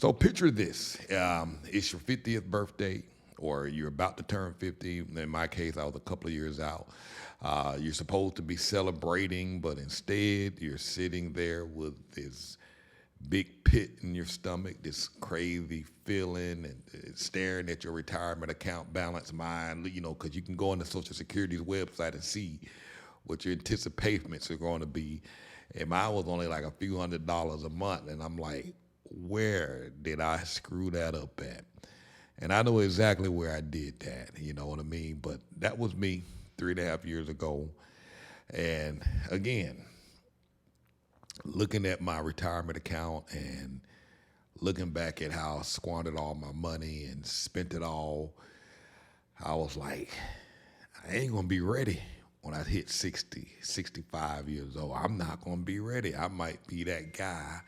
So picture this: it's your 50th birthday, or you're about to turn 50. In my case, I was a couple of years out. You're supposed to be celebrating, but instead, you're sitting there with this big pit in your stomach, this crazy feeling, and staring at your retirement account balance. Mine, because you can go on the Social Security's website and see what your anticipations are going to be. And mine was only like a few $100s a month, and I'm like, where did I screw that up at? And I know exactly where I did that, you know what I mean? But that was me 3.5 years ago. And again, looking at my retirement account and looking back at how I squandered all my money and spent it all, I was like, I ain't gonna be ready when I hit 60, 65 years old. I'm not gonna be ready. I might be that guy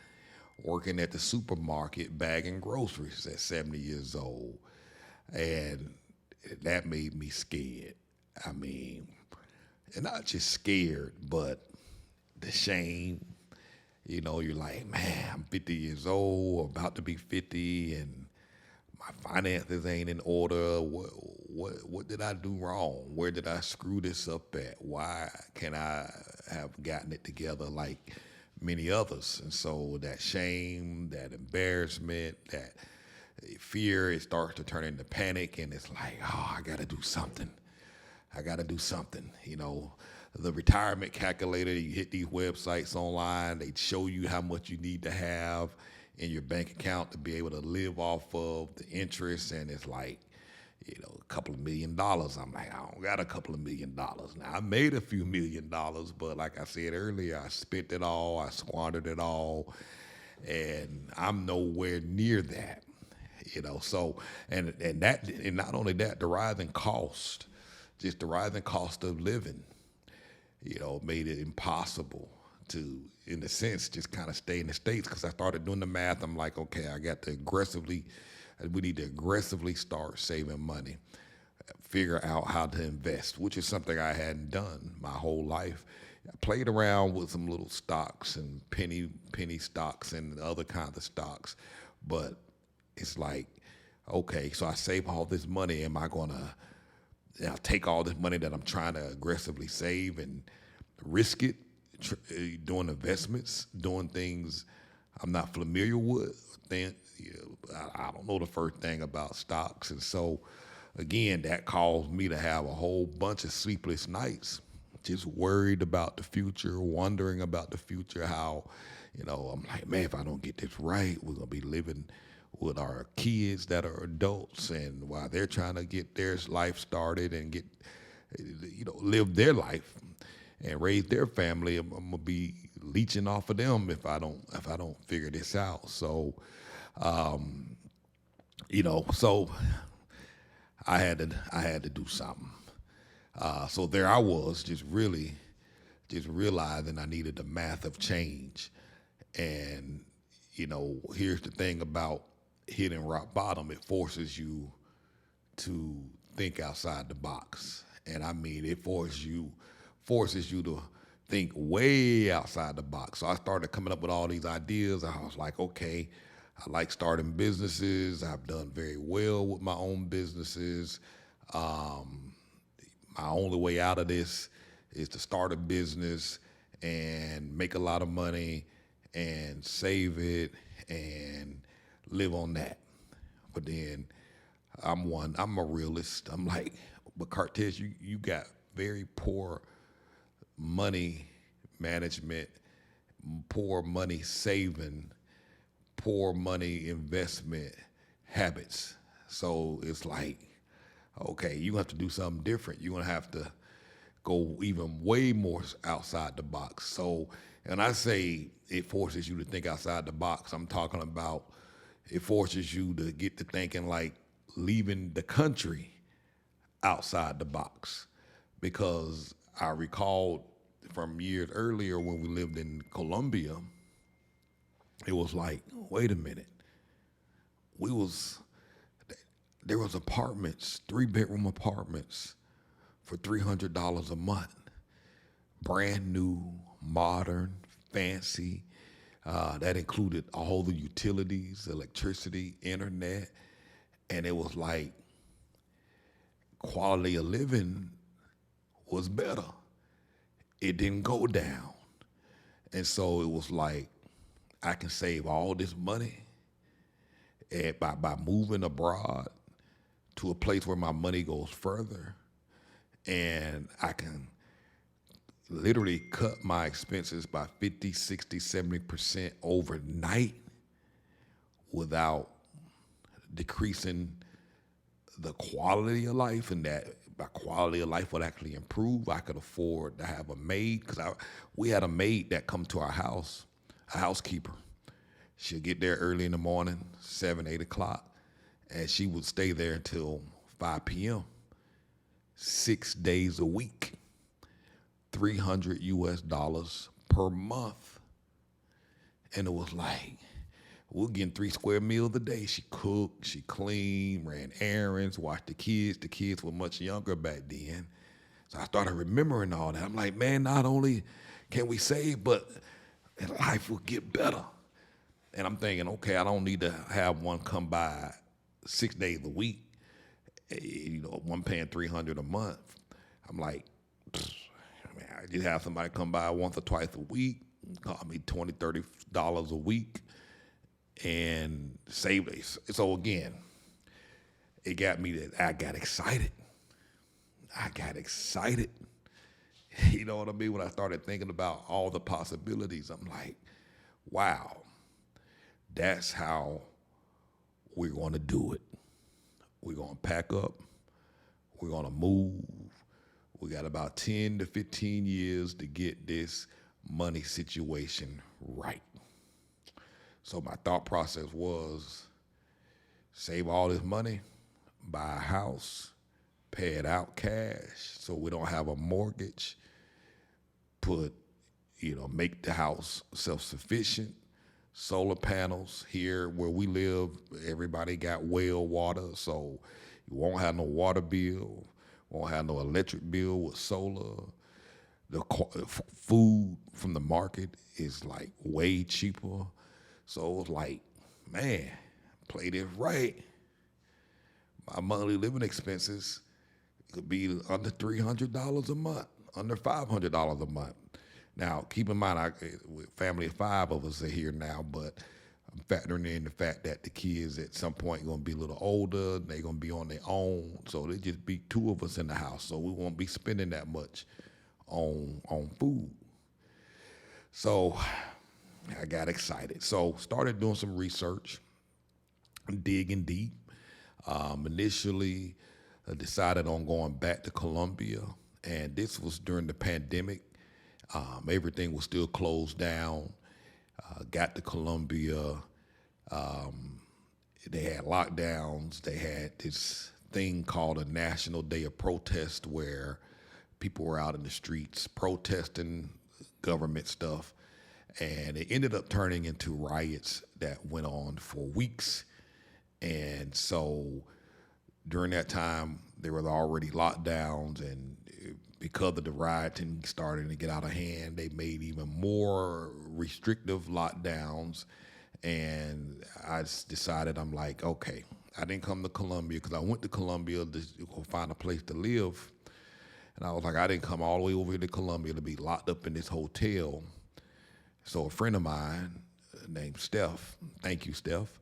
working at the supermarket bagging groceries at 70 years old. And that made me scared. I mean, and not just scared, but the shame. You're like, man, I'm 50 years old, about to be 50, and my finances ain't in order. What did I do wrong? Where did I screw this up at? Why can I have gotten it together like many others? And so that shame, that embarrassment, that fear, it starts to turn into panic, and it's like, oh, I got to do something. I got to do something. The retirement calculator, you hit these websites online, they show you how much you need to have in your bank account to be able to live off of the interest. And it's like, a couple of $1 million. I'm like, I don't got a couple of $1 million. Now, I made a few $1 million, but like I said earlier, I spent it all, I squandered it all, and I'm nowhere near that. So and not only that, the rising cost, just the rising cost of living, made it impossible to, in a sense, just kind of stay in the States. Because I started doing the math. I'm like, okay, we need to aggressively start saving money, figure out how to invest, which is something I hadn't done my whole life. I played around with some little stocks and penny stocks and other kinds of stocks, but it's like, okay, so I save all this money. Am I gonna take all this money that I'm trying to aggressively save and risk it, doing investments, doing things I'm not familiar with? Then I don't know the first thing about stocks, and so again, that caused me to have a whole bunch of sleepless nights, just worried about the future, wondering about the future. How, I'm like, man, if I don't get this right, we're gonna be living with our kids that are adults, and while they're trying to get their life started and get, live their life and raise their family, I'm gonna be leeching off of them if I don't figure this out. So, so I had to do something. So there I was, just realizing I needed a massive change. And here's the thing about hitting rock bottom: it forces you to think outside the box. And I mean, it forces you to think way outside the box. So I started coming up with all these ideas. I was like, okay, I like starting businesses. I've done very well with my own businesses. My only way out of this is to start a business and make a lot of money and save it and live on that. But then I'm a realist. I'm like, but Cartez, you got very poor money management, poor money saving, poor money investment habits. So it's like, okay, you have to do something different. You're gonna have to go even way more outside the box. So, and I say it forces you to think outside the box, I'm talking about it forces you to get to thinking like leaving the country outside the box. Because I recalled from years earlier when we lived in Colombia, it was like, wait a minute, we was there was apartments, 3-bedroom apartments for $300 a month, brand new, modern, fancy. That included all the utilities, electricity, internet, and it was like quality of living was better. It didn't go down. And so it was like I can save all this money by moving abroad to a place where my money goes further, and I can literally cut my expenses by 50, 60, 70% overnight without decreasing the quality of life, and that my quality of life would actually improve. I could afford to have a maid because we had a maid that come to our house, a housekeeper. She'll get there early in the morning, 7, 8 o'clock, and she would stay there until 5 p.m., 6 days a week, $300 per month. And it was like, we're getting 3 square meals a day. She cooked, she cleaned, ran errands, watched the kids. The kids were much younger back then. So I started remembering all that. I'm like, man, not only can we save, but life will get better. And I'm thinking, okay, I don't need to have one come by 6 days a week. One paying $300 a month. I'm like, man, I just have somebody come by once or twice a week, cost me $20, $30 a week, and save this. So again, it got me that I got excited. You know what I mean? When I started thinking about all the possibilities, I'm like, wow, that's how we're going to do it. We're going to pack up. We're going to move. We got about 10 to 15 years to get this money situation right. So my thought process was save all this money, buy a house, pay it out cash so we don't have a mortgage, make the house self-sufficient, solar panels here where we live. Everybody got well water, so you won't have no water bill, won't have no electric bill with solar. The food from the market is like way cheaper. So it was like, man, play this right. My monthly living expenses could be under $300 a month, under $500 a month. Now, keep in mind, with family of 5 of us are here now, but I'm factoring in the fact that the kids at some point going to be a little older. They're going to be on their own. So they just be 2 of us in the house. So we won't be spending that much on food. So I got excited. So started doing some research, digging deep. Initially, I decided on going back to Colombia, and this was during the pandemic. Everything was still closed down. Got to Colombia. They had lockdowns. They had this thing called a National Day of Protest where people were out in the streets protesting government stuff. And it ended up turning into riots that went on for weeks. And so during that time, there were already lockdowns, and because of the rioting starting to get out of hand, they made even more restrictive lockdowns. And I just decided, I'm like, okay, I didn't come to Colombia because I went to Colombia to find a place to live. And I was like, I didn't come all the way over here to Colombia to be locked up in this hotel. So a friend of mine named Steph, thank you, Steph,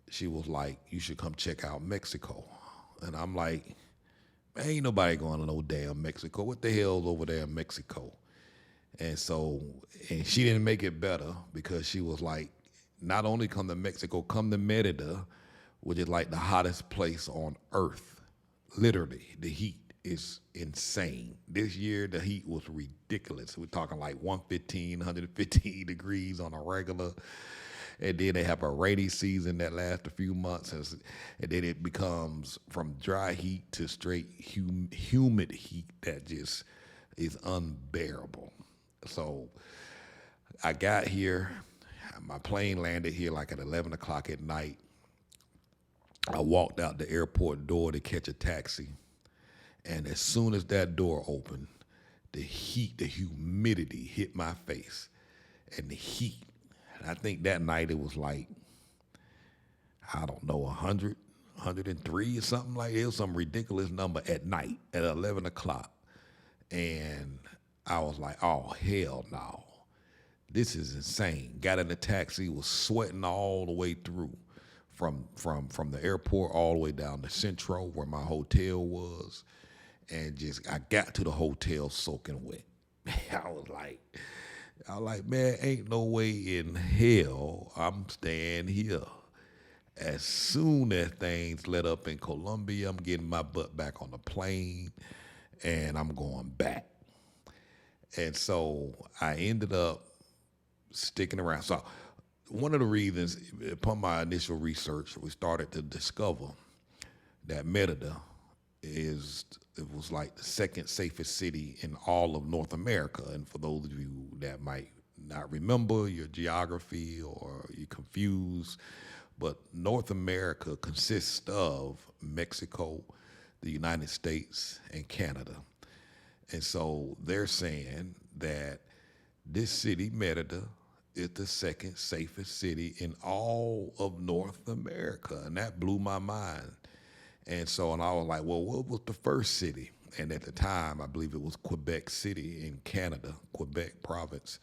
she was like, you should come check out Mexico. And I'm like, man, ain't nobody going to no damn Mexico. What the hell's over there in Mexico? And she didn't make it better because she was like, not only come to Mexico, come to Merida, which is like the hottest place on earth. Literally, the heat is insane. This year, the heat was ridiculous. We're talking like 115 degrees on a regular. And then they have a rainy season that lasts a few months, and then it becomes from dry heat to straight humid heat that just is unbearable. So I got here, my plane landed here like at 11 o'clock at night. I walked out the airport door to catch a taxi, and as soon as that door opened, the heat, the humidity hit my face, and the heat I think that night it was like, I don't know, 100, 103 or something like it. It was some ridiculous number at night at 11 o'clock. And I was like, oh, hell no. This is insane. Got in the taxi, was sweating all the way through from the airport all the way down to Central where my hotel was. And just I got to the hotel soaking wet. I was like, man, ain't no way in hell I'm staying here. As soon as things let up in Colombia, I'm getting my butt back on the plane and I'm going back. And so I ended up sticking around. So one of the reasons, upon my initial research, we started to discover that Merida it was like the second safest city in all of North America. And for those of you that might not remember your geography or you're confused, but North America consists of Mexico, the United States, and Canada. And so they're saying that this city, Merida, is the second safest city in all of North America. And that blew my mind. And so, and I was like, well, what was the first city? And at the time, I believe it was Quebec City in Canada, Quebec province,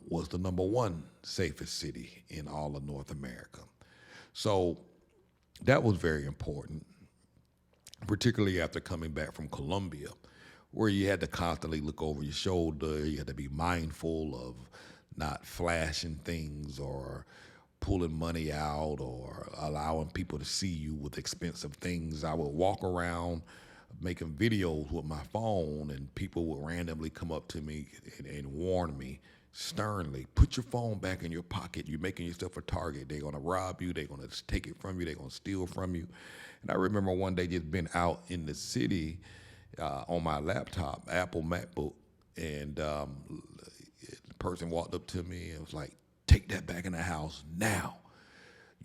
was the number one safest city in all of North America. So that was very important, particularly after coming back from Colombia, where you had to constantly look over your shoulder. You had to be mindful of not flashing things or pulling money out or allowing people to see you with expensive things. I would walk around making videos with my phone and people would randomly come up to me and warn me sternly, put your phone back in your pocket. You're making yourself a target. They're going to rob you. They're going to take it from you. They're going to steal from you. And I remember one day just being out in the city on my laptop, Apple MacBook, and the person walked up to me and was like, take that back in the house now.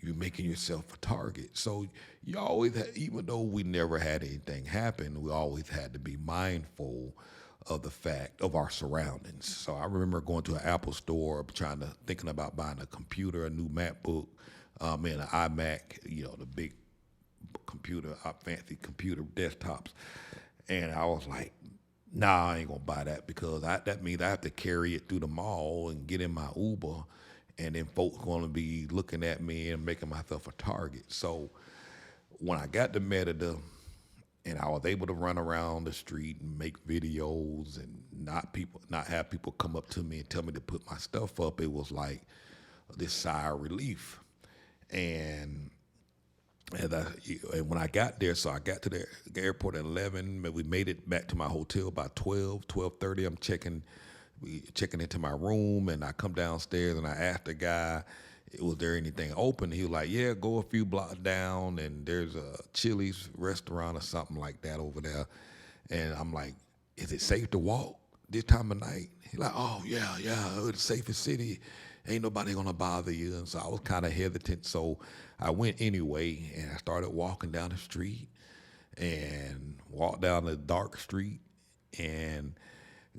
You're making yourself a target. So you always, even though we never had anything happen, we always had to be mindful of the fact of our surroundings. So I remember going to an Apple store, thinking about buying a computer, a new MacBook, and an iMac, the big computer, fancy computer desktops. And I was like, nah, I ain't gonna buy that because that means I have to carry it through the mall and get in my Uber, and then folks gonna be looking at me and making myself a target. So when I got to Merida and I was able to run around the street and make videos and not have people come up to me and tell me to put my stuff up, it was like this sigh of relief. And when I got there, so I got to the airport at 11, but we made it back to my hotel by 12:30. I'm checking into my room, and I come downstairs, and I asked the guy, was there anything open? He was like, yeah, go a few blocks down, and there's a Chili's restaurant or something like that over there. And I'm like, is it safe to walk this time of night? He's like, oh, yeah, it's the safest city. Ain't nobody gonna bother you. And so I was kind of hesitant. So I went anyway, and I started walking down the street and walked down the dark street and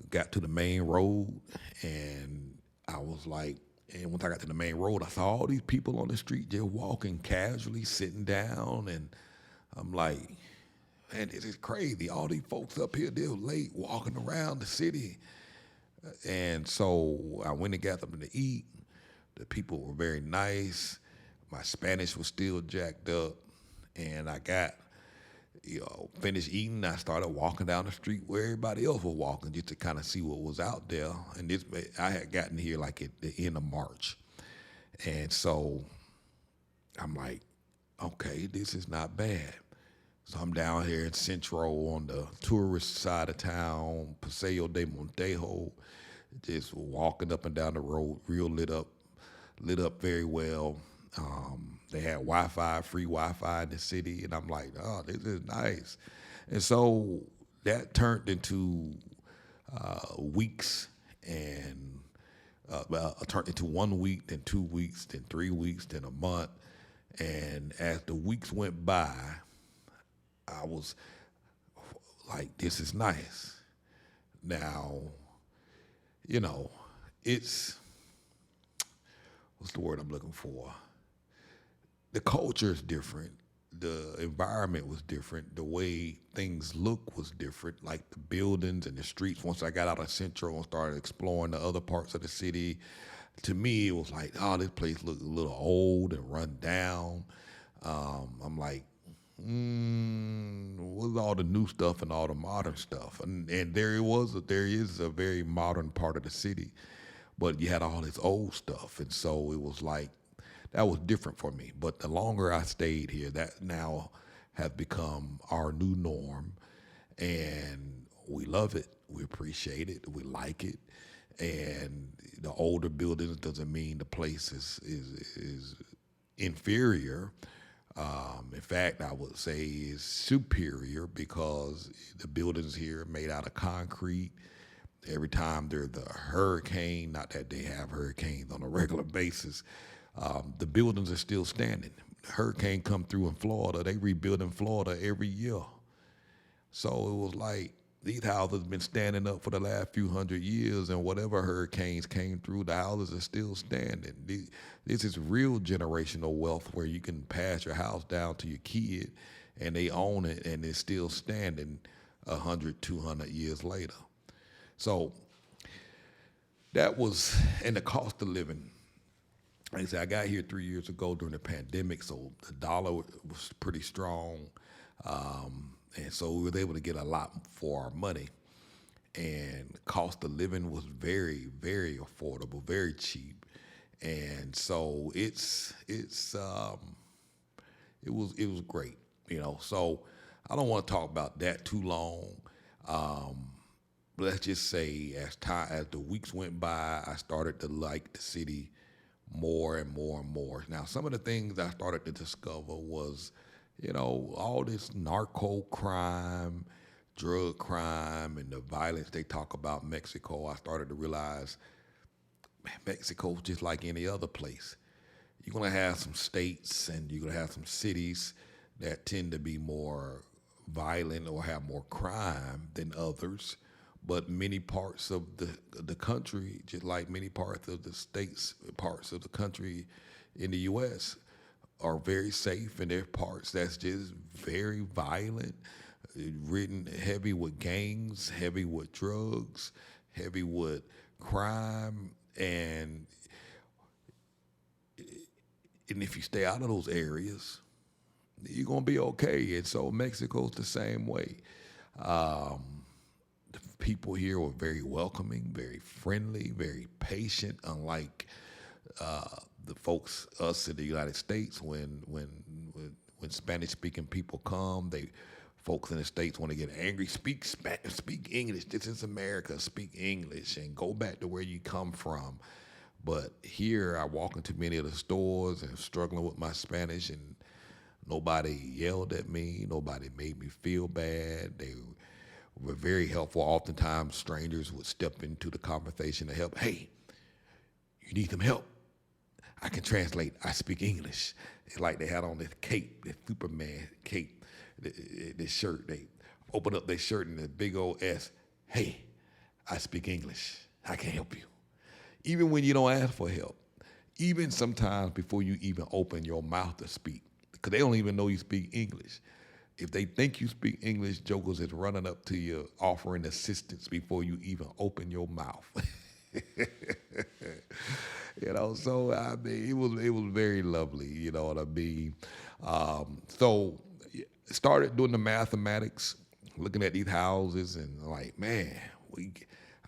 got to the main road. And I was like, and once I got to the main road, I saw all these people on the street just walking casually, sitting down. And I'm like, man, this is crazy. All these folks up here, they're late walking around the city. And so I went and got something to eat. The people were very nice. My Spanish was still jacked up. And I got, finished eating. I started walking down the street where everybody else was walking just to kind of see what was out there. And I had gotten here like at the end of March. And so I'm like, okay, this is not bad. So I'm down here in Centro on the tourist side of town, Paseo de Montejo, just walking up and down the road, real lit up very well. They had free Wi-Fi in the city, and I'm like, oh, this is nice. And so that turned into weeks, and turned into 1 week, then 2 weeks, then 3 weeks, then a month. And as the weeks went by, I was like, this is nice. Now, it's what's the word I'm looking for? The culture is different. The environment was different. The way things look was different. Like the buildings and the streets. Once I got out of Central and started exploring the other parts of the city, to me it was like, oh, this place looked a little old and run down. I'm like, what's all the new stuff and all the modern stuff? And there is a very modern part of the city, but you had all this old stuff, and so it was like that was different for me. But the longer I stayed here, that now has become our new norm, and we love it, we appreciate it, we like it, and the older buildings doesn't mean the place is inferior. In fact, I would say is superior because the buildings here are made out of concrete. Every time there's a hurricane, not that they have hurricanes on a regular basis, the buildings are still standing. Hurricane come through in Florida, they rebuild in Florida every year. So it was like these houses been standing up for the last few hundred years, and whatever hurricanes came through, the houses are still standing. This is real generational wealth where you can pass your house down to your kid, and they own it, and it's still standing 100, 200 years later. So that was, and the cost of living. Like I said, I got here 3 years ago during the pandemic, so the dollar was pretty strong. And so we were able to get a lot for our money. And the cost of living was very, very affordable, very cheap. And so it was great, you know. So I don't want to talk about that too long. But let's just say as the weeks went by, I started to like the city more and more and more. Now, some of the things I started to discover was, all this narco crime, drug crime, and the violence they talk about Mexico. I started to realize, man, Mexico's just like any other place. You're gonna have some states and you're gonna have some cities that tend to be more violent or have more crime than others. But many parts of the country, just like many parts of the states, parts of the country in the U.S., are very safe, and there are parts that's just very violent, ridden heavy with gangs, heavy with drugs, heavy with crime, and if you stay out of those areas, you're gonna be okay. And so Mexico's the same way. The people here were very welcoming, very friendly, very patient, unlike the folks, us in the United States, when Spanish speaking people come, folks in the States want to get angry. Speak Spanish, speak English. This is America. Speak English and go back to where you come from. But here, I walk into many of the stores and struggling with my Spanish, and nobody yelled at me. Nobody made me feel bad. They were very helpful. Oftentimes, strangers would step into the conversation to help. Hey, you need some help? I can translate. I speak English. It's like they had on this cape, this Superman cape, this shirt. They open up their shirt and the big old S. Hey, I speak English. I can help you. Even when you don't ask for help. Even sometimes before you even open your mouth to speak, because they don't even know you speak English. If they think you speak English, jokers is running up to you offering assistance before you even open your mouth. So I mean, it was very lovely. You know what I mean? So started doing the mathematics, looking at these houses, and like, man,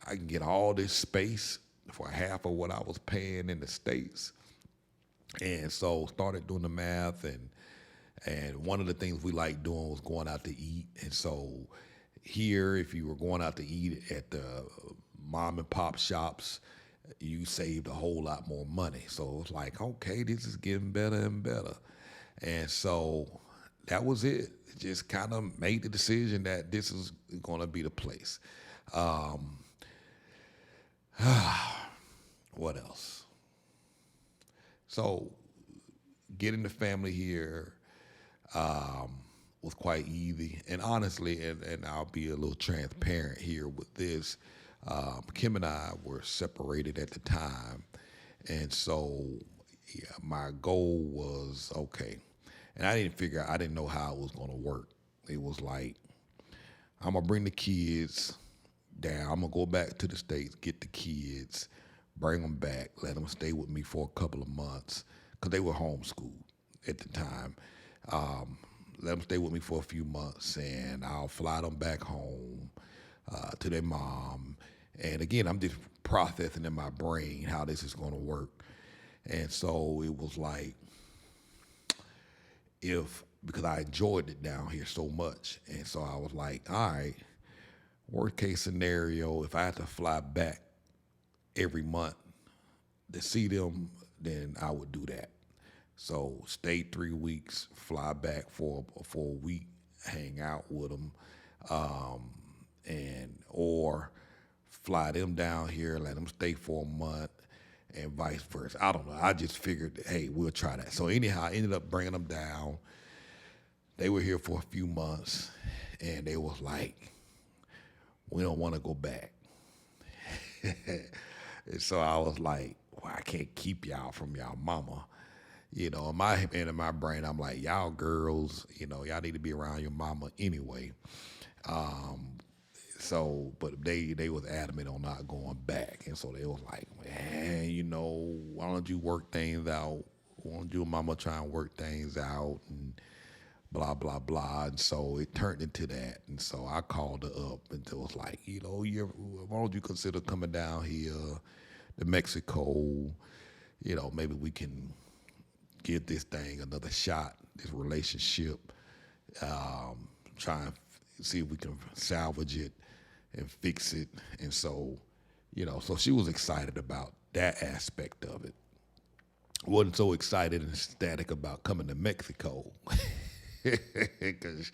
I can get all this space for half of what I was paying in the States. And so started doing the math, and one of the things we liked doing was going out to eat. And so here, if you were going out to eat at the mom and pop shops, you saved a whole lot more money. So it was like, okay, this is getting better and better. And so that was it. Just kind of made the decision that this is going to be the place. What else? So getting the family here was quite easy. And honestly, and I'll be a little transparent here with this, Kim and I were separated at the time. And so yeah, my goal was okay, and I didn't know how it was gonna work. It was like I'm gonna bring the kids down. I'm gonna go back to the states, get the kids, bring them back, let them stay with me for a couple of months because they were homeschooled at the time. Um, Let them stay with me for a few months, and I'll fly them back home to their mom. And again, I'm just processing in my brain how this is going to work. And so it was like, if because I enjoyed it down here so much, and so I was like, all right, worst case scenario, if I had to fly back every month to see them, then I would do that. So stay 3 weeks, fly back for a week, hang out with them, and or fly them down here, let them stay for a month, and vice versa. I don't know. I just figured, hey, we'll try that. So anyhow, I ended up bringing them down. They were here for a few months, and they was like, we don't want to go back. And so I was like, well, I can't keep y'all from y'all mama. In my brain, I'm like, y'all girls, y'all need to be around your mama anyway. Um, but they was adamant on not going back, and so they was like, man, why don't you work things out? Why don't you and mama try and work things out and blah blah blah. And so it turned into that, and so I called her up and it was like, why don't you consider coming down here to Mexico? Maybe we can give this thing another shot, this relationship, try and see if we can salvage it and fix it. And so, so she was excited about that aspect of it. Wasn't so excited and ecstatic about coming to Mexico. Because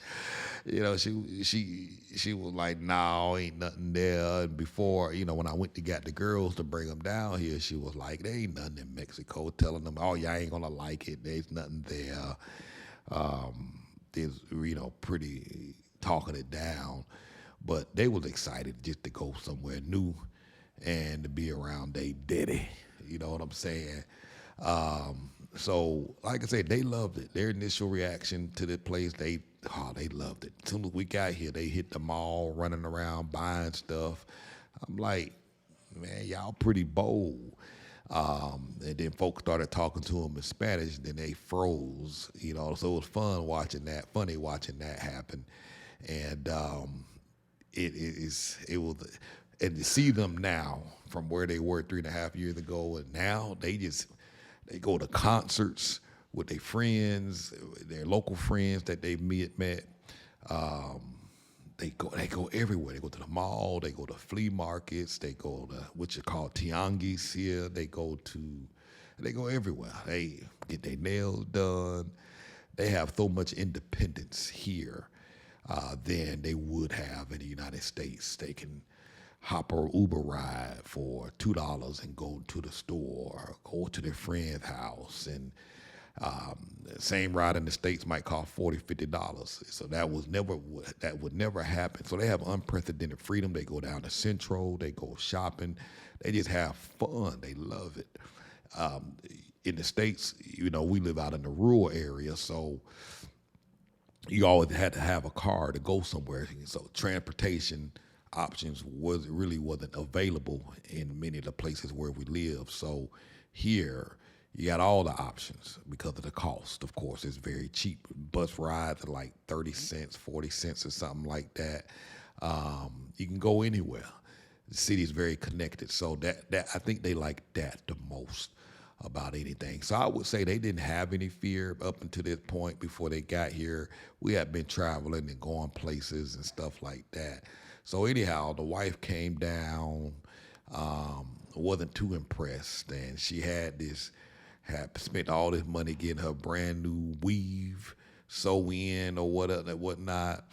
she was like, no, ain't nothing there. And before, when I went to get the girls to bring them down here, she was like, there ain't nothing in Mexico. Telling them, oh, y'all ain't gonna like it, there's nothing there. There's pretty talking it down, but they was excited just to go somewhere new and to be around they daddy. You know what I'm saying? So, like I said, they loved it. Their initial reaction to the place, they loved it. As soon as we got here, they hit the mall, running around, buying stuff. I'm like, man, y'all pretty bold. And then folks started talking to them in Spanish, then they froze, so it was funny watching that happen. And it was, and to see them now from where they were 3.5 years ago, and now they go to concerts with their friends, their local friends that they met. They go everywhere. They go to the mall. They go to flea markets. They go to what you call tianguis here. They go everywhere. They get their nails done. They have so much independence here than they would have in the United States. They can hop or Uber ride for $2 and go to the store, or go to their friend's house, and the same ride in the States might cost $40, $50. So that would never happen. So they have unprecedented freedom. They go down to Central, they go shopping, they just have fun. They love it. In the States, we live out in the rural area, so you always had to have a car to go somewhere. So transportation options wasn't available in many of the places where we live. So here you got all the options because of the cost. Of course, it's very cheap. Bus rides are like 30 cents, 40 cents or something like that. You can go anywhere. The city is very connected. So that I think they like that the most about anything. So I would say they didn't have any fear up until this point before they got here. We had been traveling and going places and stuff like that. So anyhow, the wife came down, wasn't too impressed, and she had spent all this money getting her brand new weave, sew in or whatnot.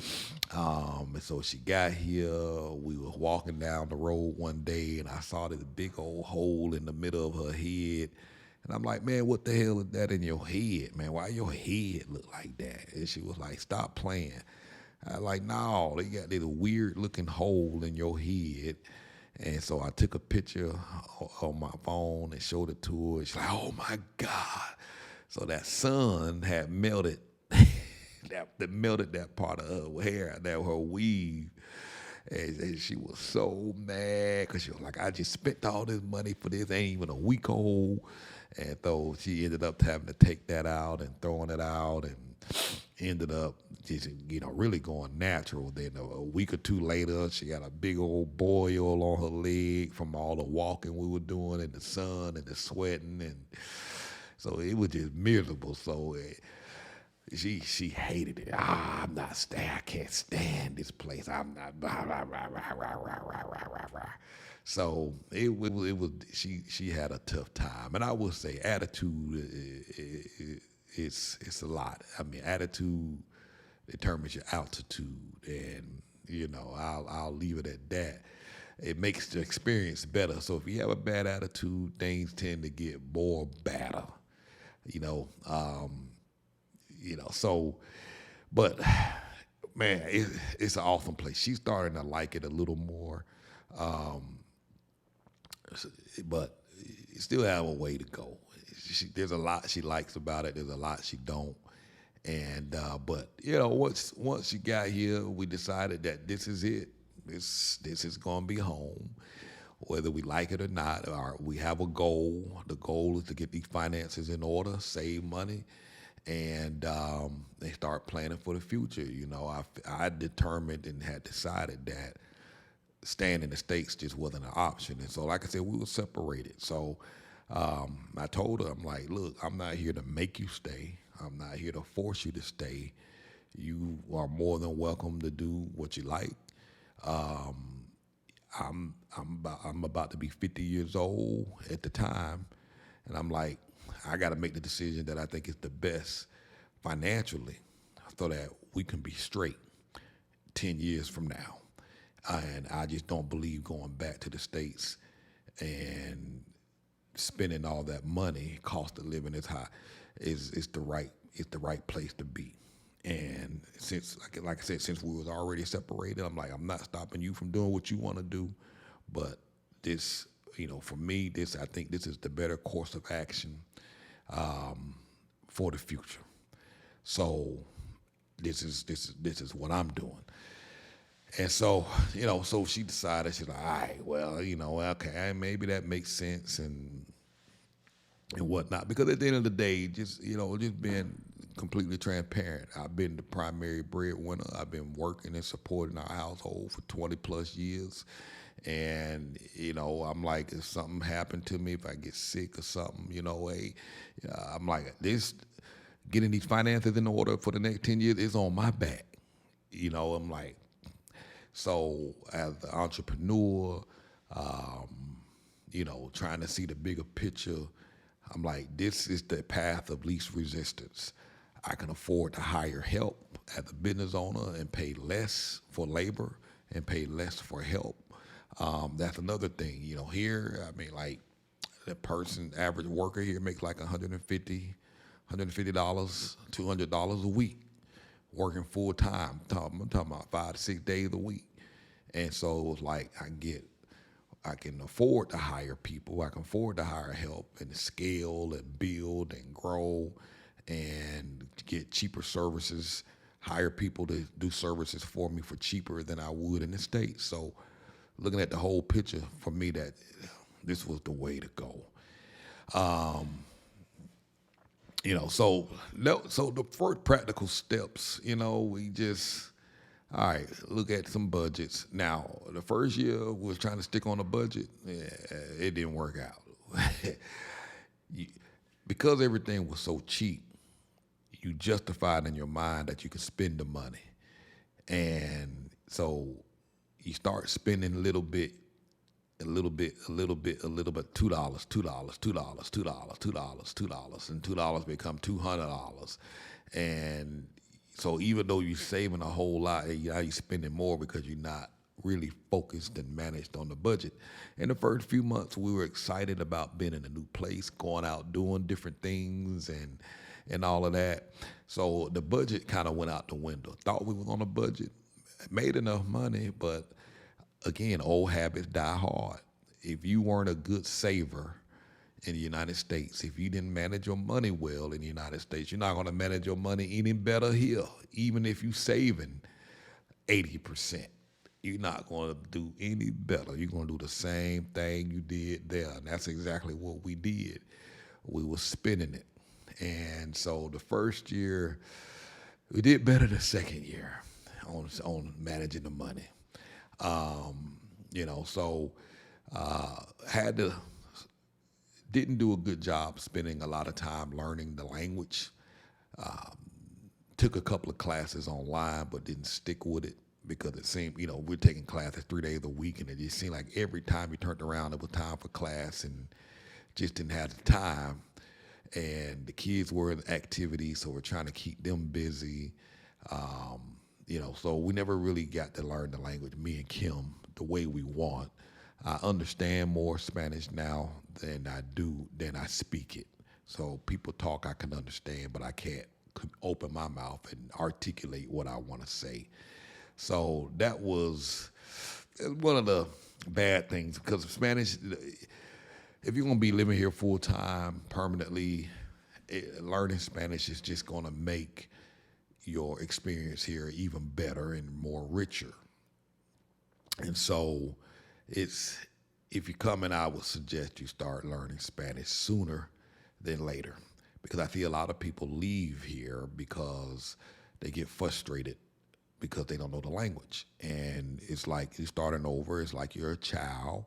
And so she got here. We were walking down the road one day, and I saw this big old hole in the middle of her head. And I'm like, man, what the hell is that in your head, man? Why your head look like that? And she was like, stop playing. I was like, no, they got this weird looking hole in your head. And so I took a picture on my phone and showed it to her. She's like, "Oh my God!" So that sun had melted, that melted that part of her hair, that her weave, and she was so mad because she was like, "I just spent all this money for this, ain't even a week old." And so she ended up having to take that out and throwing it out, and ended up just really going natural. Then a week or two later, she got a big old boil on her leg from all the walking we were doing in the sun and the sweating, and so it was just miserable. So she hated it. I'm not staying. I can't stand this place. I'm not. Blah, blah, blah, blah, blah, blah, blah, blah, blah. So it was she had a tough time, and I would say attitude it's a lot. I mean, attitude determines your altitude, and I'll leave it at that. It makes the experience better. So if you have a bad attitude, things tend to get more badder. You know, um, so, but man, it's an awesome place. She's starting to like it a little more, um, but you still have a way to go. There's a lot she likes about it. There's a lot she don't. And but once she got here, we decided that this is it. This is gonna be home, whether we like it or not. Or we have a goal. The goal is to get these finances in order, save money, and they start planning for the future. I determined and had decided that staying in the States just wasn't an option. And so, like I said, we were separated. So I told her, I'm like, look, I'm not here to make you stay. I'm not here to force you to stay. You are more than welcome to do what you like. Um, I'm about to be 50 years old at the time, and I'm like, I got to make the decision that I think is the best financially, so that we can be straight 10 years from now. And I just don't believe going back to the States and spending all that money. Cost of living is high. Is the right place to be. And since, like I said, since we was already separated, I'm like, I'm not stopping you from doing what you want to do, but this, for me, I think this is the better course of action for the future. So this is what I'm doing. And so, so she decided, she's like, all right, well, okay, maybe that makes sense and whatnot. Because at the end of the day, just being completely transparent, I've been the primary breadwinner. I've been working and supporting our household for 20 plus years. And, I'm like, if something happened to me, if I get sick or something, hey, I'm like, getting these finances in order for the next 10 years is on my back. I'm like, so as an entrepreneur, trying to see the bigger picture, I'm like, this is the path of least resistance. I can afford to hire help as a business owner and pay less for labor and pay less for help. That's another thing. Here, I mean, like the average worker here makes like $150, $200 a week working full time. I'm talking about 5 to 6 days a week. And so it was like I can afford to hire people. I can afford to hire help and scale and build and grow and get cheaper services, hire people to do services for me for cheaper than I would in the States. So looking at the whole picture, for me, that this was the way to go. So the first practical steps, we just, all right, look at some budgets. Now, the first year we was trying to stick on a budget. Yeah, it didn't work out. You- because everything was so cheap, you justified in your mind that you could spend the money. And so you start spending a little bit, $2, $2, and $2 become $200. And so even though you're saving a whole lot, you're spending more because you're not really focused and managed on the budget. In the first few months, we were excited about being in a new place, going out, doing different things, and all of that. So the budget kind of went out the window. Thought we was on a budget, made enough money, but again, old habits die hard. If you weren't a good saver in the United States, if you didn't manage your money well in the United States, you're not going to manage your money any better here. Even if you're saving 80%, you're not going to do any better. You're going to do the same thing you did there. And that's exactly what we did. We were spending it. And so the first year, we did better the second year on managing the money. So had to didn't do a good job spending a lot of time learning the language. Took a couple of classes online, but didn't stick with it because it seemed, we're taking classes 3 days a week, and it just seemed like every time you turned around, it was time for class, and just didn't have the time. And the kids were in activities, so we're trying to keep them busy. So we never really got to learn the language, me and Kim, the way we want. I understand more Spanish now than I speak it. So people talk, I can understand, but I can't open my mouth and articulate what I want to say. So that was one of the bad things, because Spanish, if you're going to be living here full time, permanently, learning Spanish is just going to make your experience here even better and more richer. And so if you're coming, I would suggest you start learning Spanish sooner than later, because I see a lot of people leave here because they get frustrated because they don't know the language. And it's like you're starting over. It's like you're a child.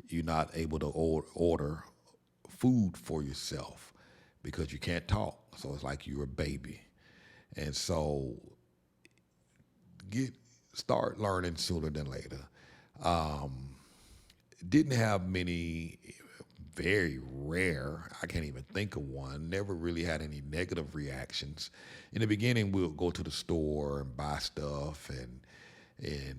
You're not able to order food for yourself because you can't talk. So it's like you're a baby. And so start learning sooner than later. Didn't have many, very rare, I can't even think of one, never really had any negative reactions. In the beginning, we'll go to the store and buy stuff, and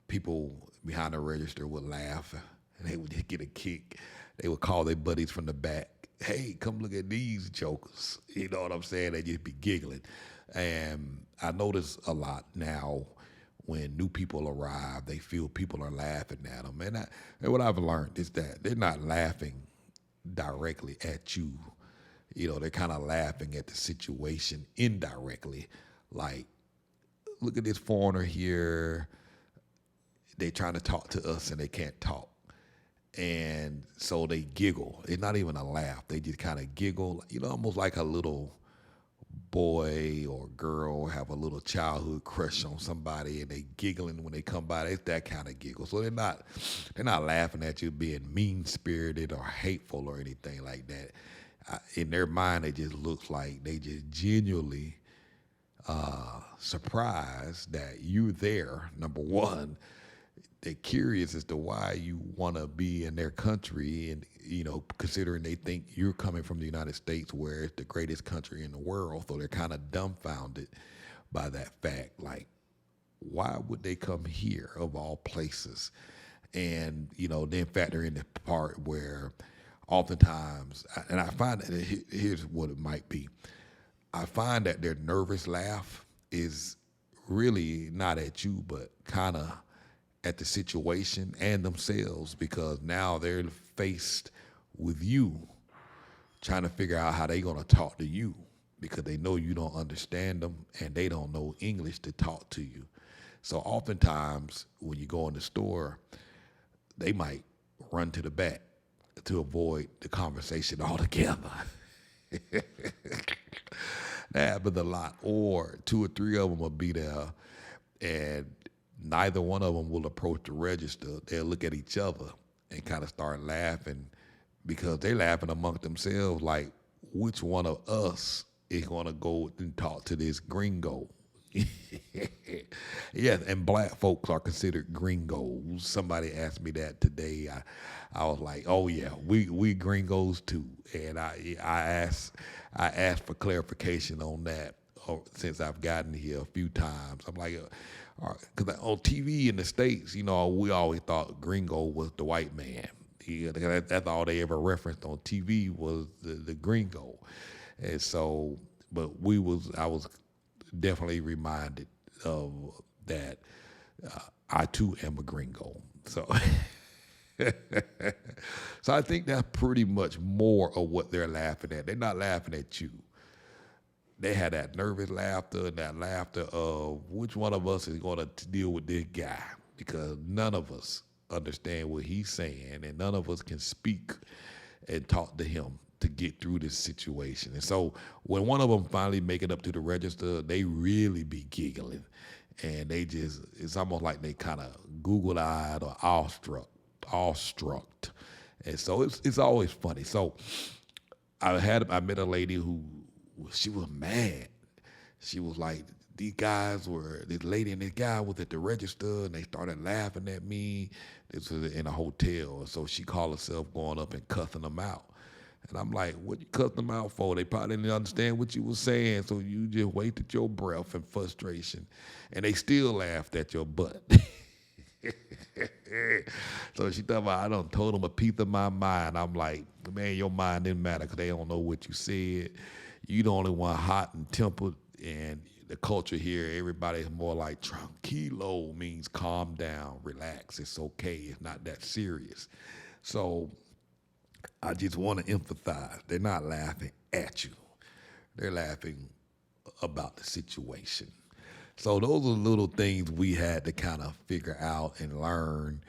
people behind the register would laugh, and they would get a kick. They would call their buddies from the back, "Hey, come look at these jokers." You know what I'm saying? They'd just be giggling. And I notice a lot now, when new people arrive, they feel people are laughing at them. And what I've learned is that they're not laughing directly at you. They're kind of laughing at the situation indirectly. Like, look at this foreigner here. They're trying to talk to us and they can't talk. And so they giggle. It's not even a laugh. They just kind of giggle, almost like a little boy or girl have a little childhood crush on somebody, and they giggling when they come by. It's that kind of giggle. So they're not laughing at you being mean-spirited or hateful or anything like that. In their mind, it just looks like they just genuinely surprised that you're there, number one. They're curious as to why you want to be in their country, and considering they think you're coming from the United States, where it's the greatest country in the world. So they're kind of dumbfounded by that fact. Like, why would they come here of all places? And then factor in the part where oftentimes, and I find that here's what it might be. I find that their nervous laugh is really not at you, but kind of at the situation and themselves, because now they're faced with you trying to figure out how they're going to talk to you, because they know you don't understand them and they don't know English to talk to you. So oftentimes when you go in the store, they might run to the back to avoid the conversation altogether. That happens a lot. Or 2 or 3 of them will be there, and neither one of them will approach the register. They'll look at each other and kind of start laughing, because they're laughing amongst themselves like, which one of us is going to go and talk to this gringo? Yes, and black folks are considered gringos. Somebody asked me that today. I was like, oh yeah, we gringos too. And I asked for clarification on that since I've gotten here a few times. I'm like, because on TV in the States, we always thought gringo was the white man. That's all they ever referenced on TV was the gringo. And so, but I was definitely reminded of that. I too am a gringo. So, so I think that's pretty much more of what they're laughing at. They're not laughing at you. They had that nervous laughter and that laughter of which one of us is going to deal with this guy, because none of us understand what he's saying and none of us can speak and talk to him to get through this situation. And so when one of them finally make it up to the register, they really be giggling. And they just, it's almost like they kind of Google eyed or awestruck. And so it's always funny. So I met a lady who, she was mad. She was like, this lady and this guy was at the register and they started laughing at me. This was in a hotel. So she called herself going up and cussing them out. And I'm like, what you cussing them out for? They probably didn't understand what you were saying, so you just wasted your breath and frustration. And they still laughed at your butt. So she thought about, I done told them a piece of my mind. I'm like, man, your mind didn't matter because they don't know what you said. You the only one hot and tempered, and the culture here, everybody's more like tranquilo, means calm down, relax, it's okay, it's not that serious. So I just want to emphasize, they're not laughing at you. They're laughing about the situation. So those are little things we had to kind of figure out and learn,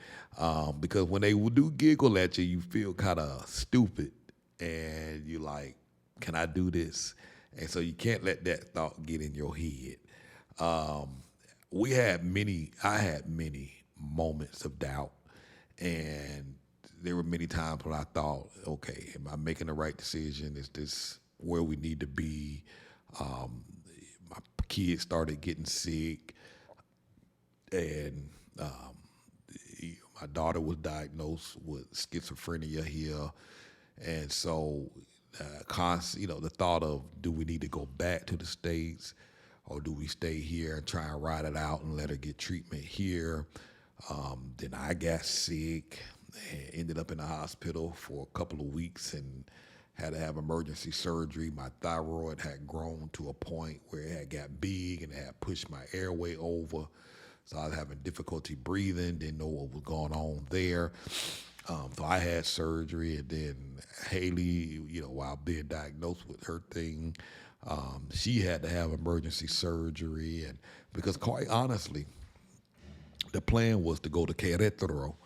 because when they do giggle at you, you feel kind of stupid, and you like, can I do this? And so you can't let that thought get in your head. Um, I had many moments of doubt, and there were many times when I thought, okay, am I making the right decision? Is this where we need to be? My kids started getting sick, and my daughter was diagnosed with schizophrenia here, and so the thought of, do we need to go back to the States, or do we stay here and try and ride it out and let her get treatment here? Then I got sick and ended up in the hospital for a couple of weeks and had to have emergency surgery. My thyroid had grown to a point where it had got big and it had pushed my airway over. So I was having difficulty breathing, didn't know what was going on there. So I had surgery, and then Haley, while being diagnosed with her thing, she had to have emergency surgery. And because quite honestly, the plan was to go to Querétaro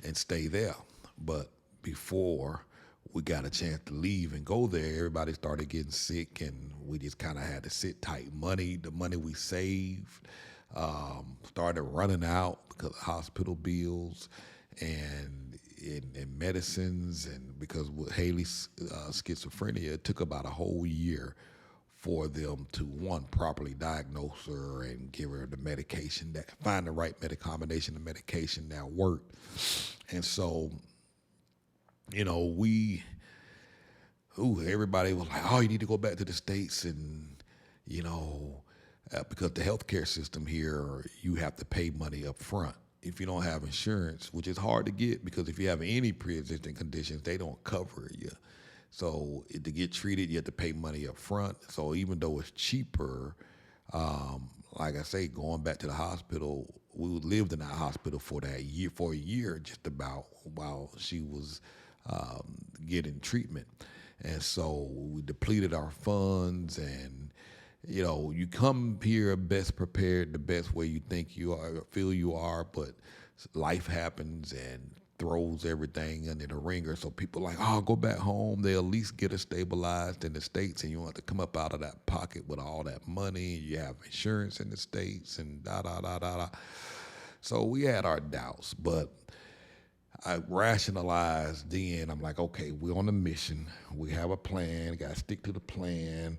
and stay there. But before we got a chance to leave and go there, everybody started getting sick, and we just kind of had to sit tight. The money we saved started running out because of hospital bills and medicines, and because with Haley's schizophrenia, it took about a whole year for them to, one, properly diagnose her and give her the medication, find the right combination of medication that worked. And so, everybody was like, oh, you need to go back to the States, and, because the healthcare system here, you have to pay money up front if you don't have insurance, which is hard to get, because if you have any pre-existing conditions, they don't cover you. So to get treated, you have to pay money up front. So even though it's cheaper, like I say, going back to the hospital, we lived in that hospital for a year, just about, while she was getting treatment. And so we depleted our funds, and you come here best prepared, the best way you think you are, feel you are, but life happens and throws everything under the ringer. So people are like, oh, go back home. They'll at least get us stabilized in the States, and you want to come up out of that pocket with all that money. You have insurance in the States and da-da-da-da-da. So we had our doubts, but I rationalized then. I'm like, okay, we're on a mission. We have a plan. Got to stick to the plan.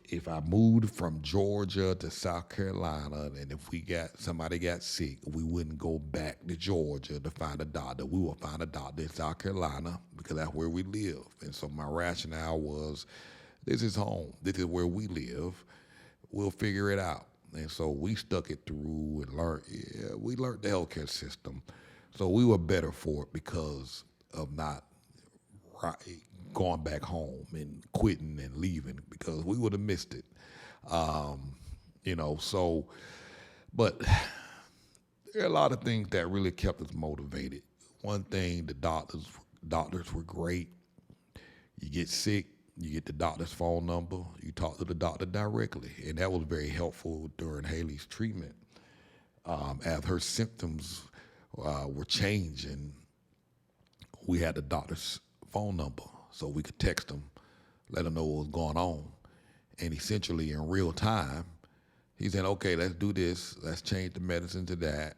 If I moved from Georgia to South Carolina, and if somebody got sick, we wouldn't go back to Georgia to find a doctor. We will find a doctor in South Carolina because that's where we live. And so my rationale was, this is home. This is where we live. We'll figure it out. And so we stuck it through and learned the healthcare system. So we were better for it because of not going back home and quitting and leaving, because we would have missed it. So, But there are a lot of things that really kept us motivated. One thing, the doctors were great. You get sick, you get the doctor's phone number, you talk to the doctor directly, and that was very helpful during Haley's treatment. As her symptoms were changing, we had the doctor's phone number, so we could text him, let him know what was going on, and essentially in real time, he said, "Okay, let's do this. Let's change the medicine to that,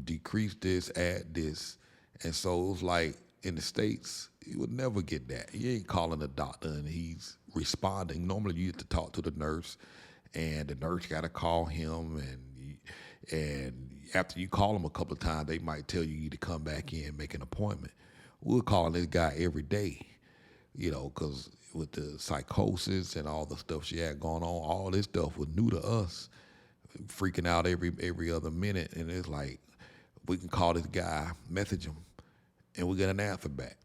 decrease this, add this," and so it was like in the States, you would never get that. He ain't calling the doctor and he's responding. Normally, you have to talk to the nurse, and the nurse got to call him, and after you call them a couple of times, they might tell you to come back in and make an appointment. We're calling this guy every day, because with the psychosis and all the stuff she had going on, all this stuff was new to us, freaking out every other minute. And it's like, we can call this guy, message him, and we get an answer back.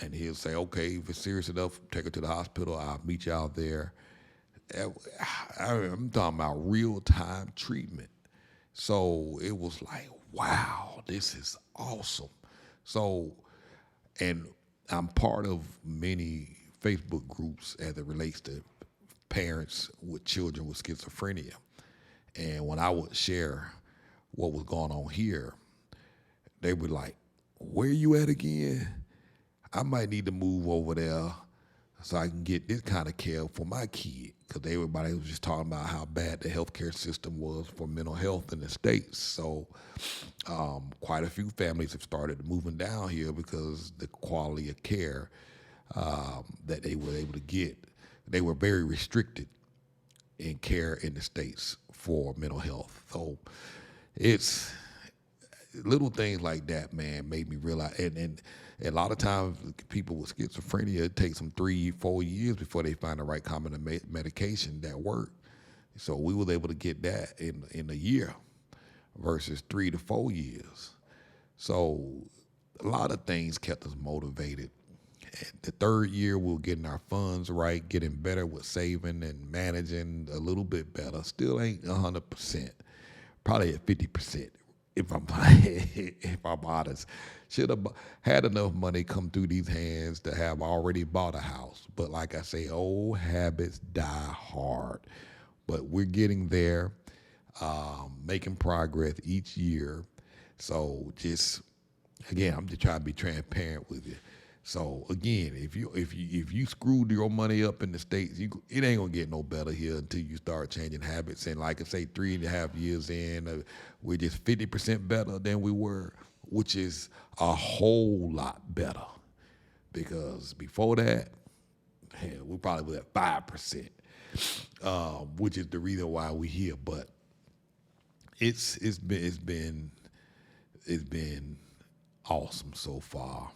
And he'll say, okay, if it's serious enough, take her to the hospital. I'll meet you out there. I'm talking about real-time treatment. So it was like, wow, this is awesome. So, and I'm part of many Facebook groups as it relates to parents with children with schizophrenia. And when I would share what was going on here, they were like, where you at again? I might need to move over there so I can get this kind of care for my kid. Because everybody was just talking about how bad the healthcare system was for mental health in the States. So quite a few families have started moving down here because the quality of care that they were able to get, they were very restricted in care in the States for mental health. So it's little things like that, man, made me realize. And a lot of times, people with schizophrenia, it takes them 3-4 years before they find the right common medication that work. So we was able to get that in a year versus 3 to 4 years. So a lot of things kept us motivated. And the third year, we were getting our funds right, getting better with saving and managing a little bit better. Still ain't 100%, probably at 50%. If I'm if I'm honest, should have had enough money come through these hands to have already bought a house. But like I say, old habits die hard. But we're getting there, making progress each year. So just again, I'm just trying to be transparent with you. So again, if you screwed your money up in the States, it ain't gonna get no better here until you start changing habits. And like I say, 3.5 years in, we're just 50% better than we were, which is a whole lot better. Because before that, hell, we probably was at 5%, which is the reason why we're here. But it's been awesome so far.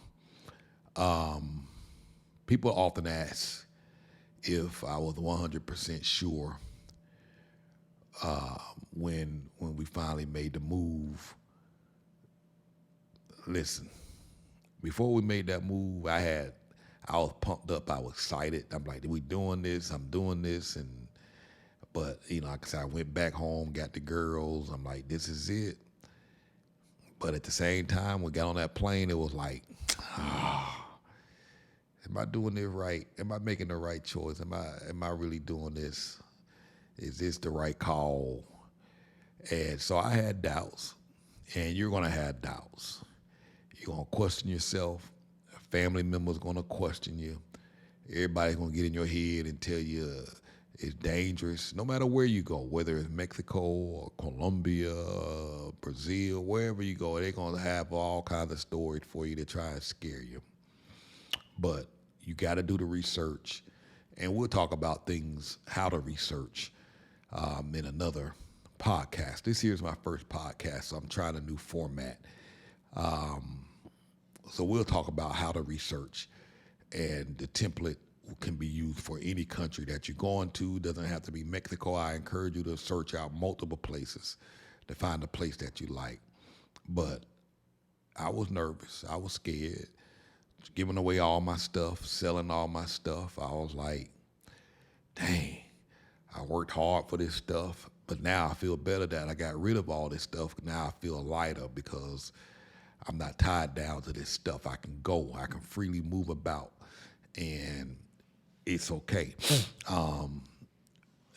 People often ask if I was 100% sure when we finally made the move. Listen, before we made that move, I was pumped up. I was excited. I'm like, we doing this? I'm doing this, but like I said, I went back home, got the girls. I'm like, this is it. But at the same time, when we got on that plane, it was like, am I doing this right? Am I making the right choice? Am I really doing this? Is this the right call? And so I had doubts, and you're gonna have doubts. You're gonna question yourself. A family member's gonna question you. Everybody's gonna get in your head and tell you it's dangerous. No matter where you go, whether it's Mexico or Colombia, Brazil, wherever you go, they're gonna have all kinds of stories for you to try and scare you. But you got to do the research, and we'll talk about things, how to research, in another podcast. This here's my first podcast, so I'm trying a new format. So we'll talk about how to research, and the template can be used for any country that you're going to. Doesn't have to be Mexico. I encourage you to search out multiple places to find a place that you like. But I was nervous. I was scared. Giving away all my stuff, selling all my stuff. I was like, dang, I worked hard for this stuff. But now I feel better that I got rid of all this stuff. Now I feel lighter because I'm not tied down to this stuff. I can go. I can freely move about, and it's okay.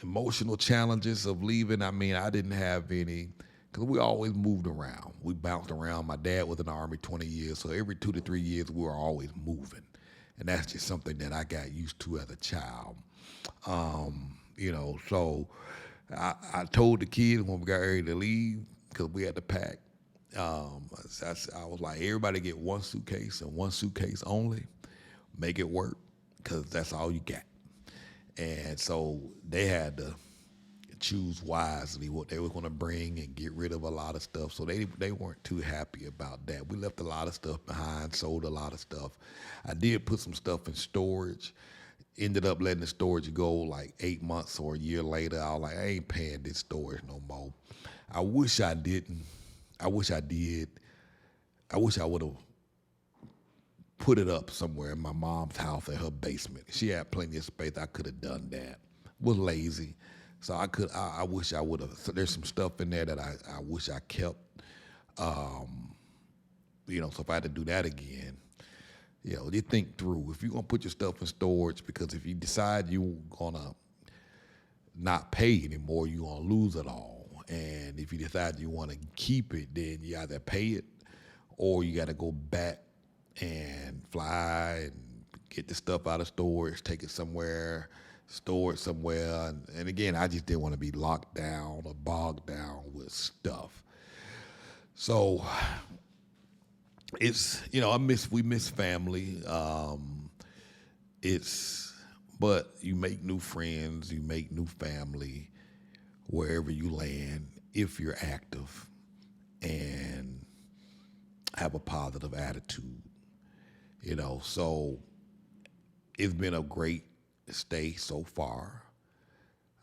Emotional challenges of leaving. I mean, I didn't have any because we always moved around. We bounced around. My dad was in the Army 20 years, so every 2 to 3 years we were always moving, and that's just something that I got used to as a child. So I told the kids when we got ready to leave because we had to pack. I was like, everybody get one suitcase and one suitcase only. Make it work because that's all you got. And so they had to choose wisely what they were going to bring and get rid of a lot of stuff. So they weren't too happy about that. We left a lot of stuff behind, sold a lot of stuff. I did put some stuff in storage. Ended up letting the storage go like 8 months or a year later. I was like, I ain't paying this storage no more. I wish I didn't. I wish I did. I wish I would have put it up somewhere in my mom's house in her basement. She had plenty of space. I could have done that. Was lazy. So I wish I would have. So there's some stuff in there that I wish I kept. So if I had to do that again, you think through. If you're going to put your stuff in storage, because if you decide you're going to not pay anymore, you're going to lose it all. And if you decide you want to keep it, then you either pay it or you got to go back and fly and get the stuff out of storage, take it somewhere, store it somewhere. And again, I just didn't want to be locked down or bogged down with stuff. So it's, we miss family. But you make new friends, you make new family wherever you land if you're active and have a positive attitude. So it's been a great stay so far.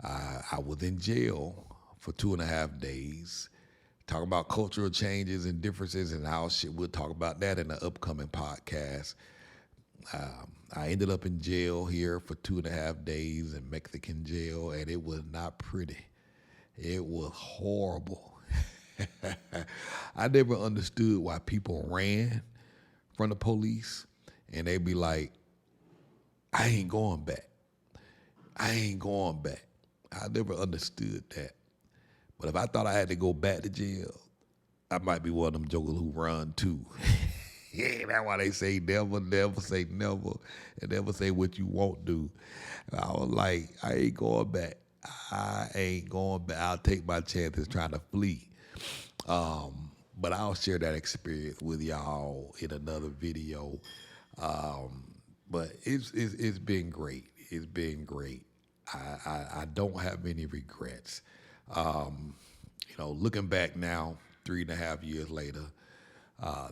I was in jail for 2.5 days. Talking about cultural changes and differences and how we'll talk about that in the upcoming podcast. I ended up in jail here for 2.5 days in Mexican jail, and it was not pretty. It was horrible. I never understood why people ran from the police, and they'd be like, I ain't going back. I ain't going back. I never understood that. But if I thought I had to go back to jail, I might be one of them jokers who run too. Yeah, that's why they say never, never say never, and never say what you won't do. I was like, I ain't going back. I ain't going back. I'll take my chances trying to flee. But I'll share that experience with y'all in another video. But it's been great. It's been great. I don't have any regrets. Looking back now, 3.5 years later,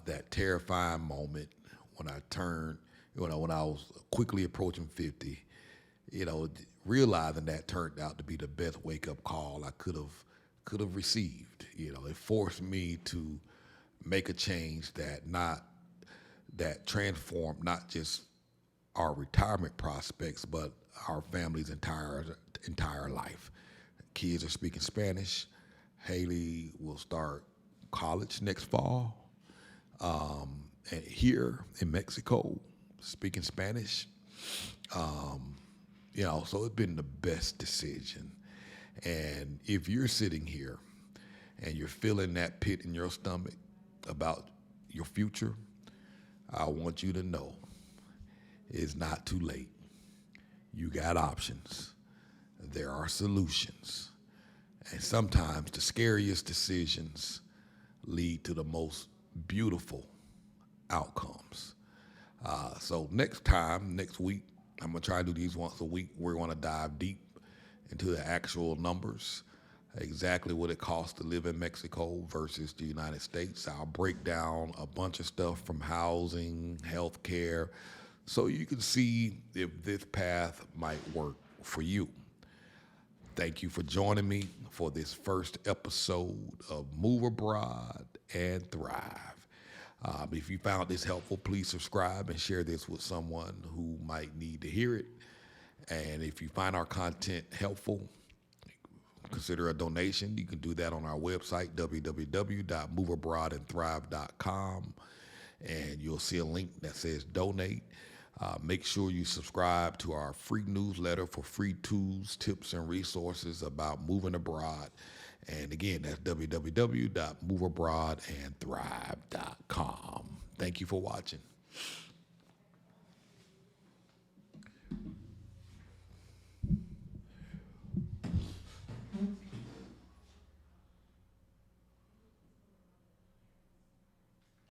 that terrifying moment when I turned, when I was quickly approaching 50, realizing that turned out to be the best wake-up call I could have received. It forced me to make a change that transformed not just our retirement prospects, but our family's entire life. Kids are speaking Spanish. Haley will start college next fall. And here in Mexico, speaking Spanish. So it's been the best decision. And if you're sitting here and you're feeling that pit in your stomach about your future, I want you to know it's not too late. You got options. There are solutions. And sometimes the scariest decisions lead to the most beautiful outcomes. So next week, I'm going to try to do these once a week. We're going to dive deep into the actual numbers, exactly what it costs to live in Mexico versus the United States. I'll break down a bunch of stuff from housing, healthcare, so you can see if this path might work for you. Thank you for joining me for this first episode of Move Abroad and Thrive. If you found this helpful, please subscribe and share this with someone who might need to hear it. And if you find our content helpful, consider a donation, you can do that on our website, www.moveabroadandthrive.com, and you'll see a link that says donate. Make sure you subscribe to our free newsletter for free tools, tips, and resources about moving abroad. And again, that's www.moveabroadandthrive.com. Thank you for watching.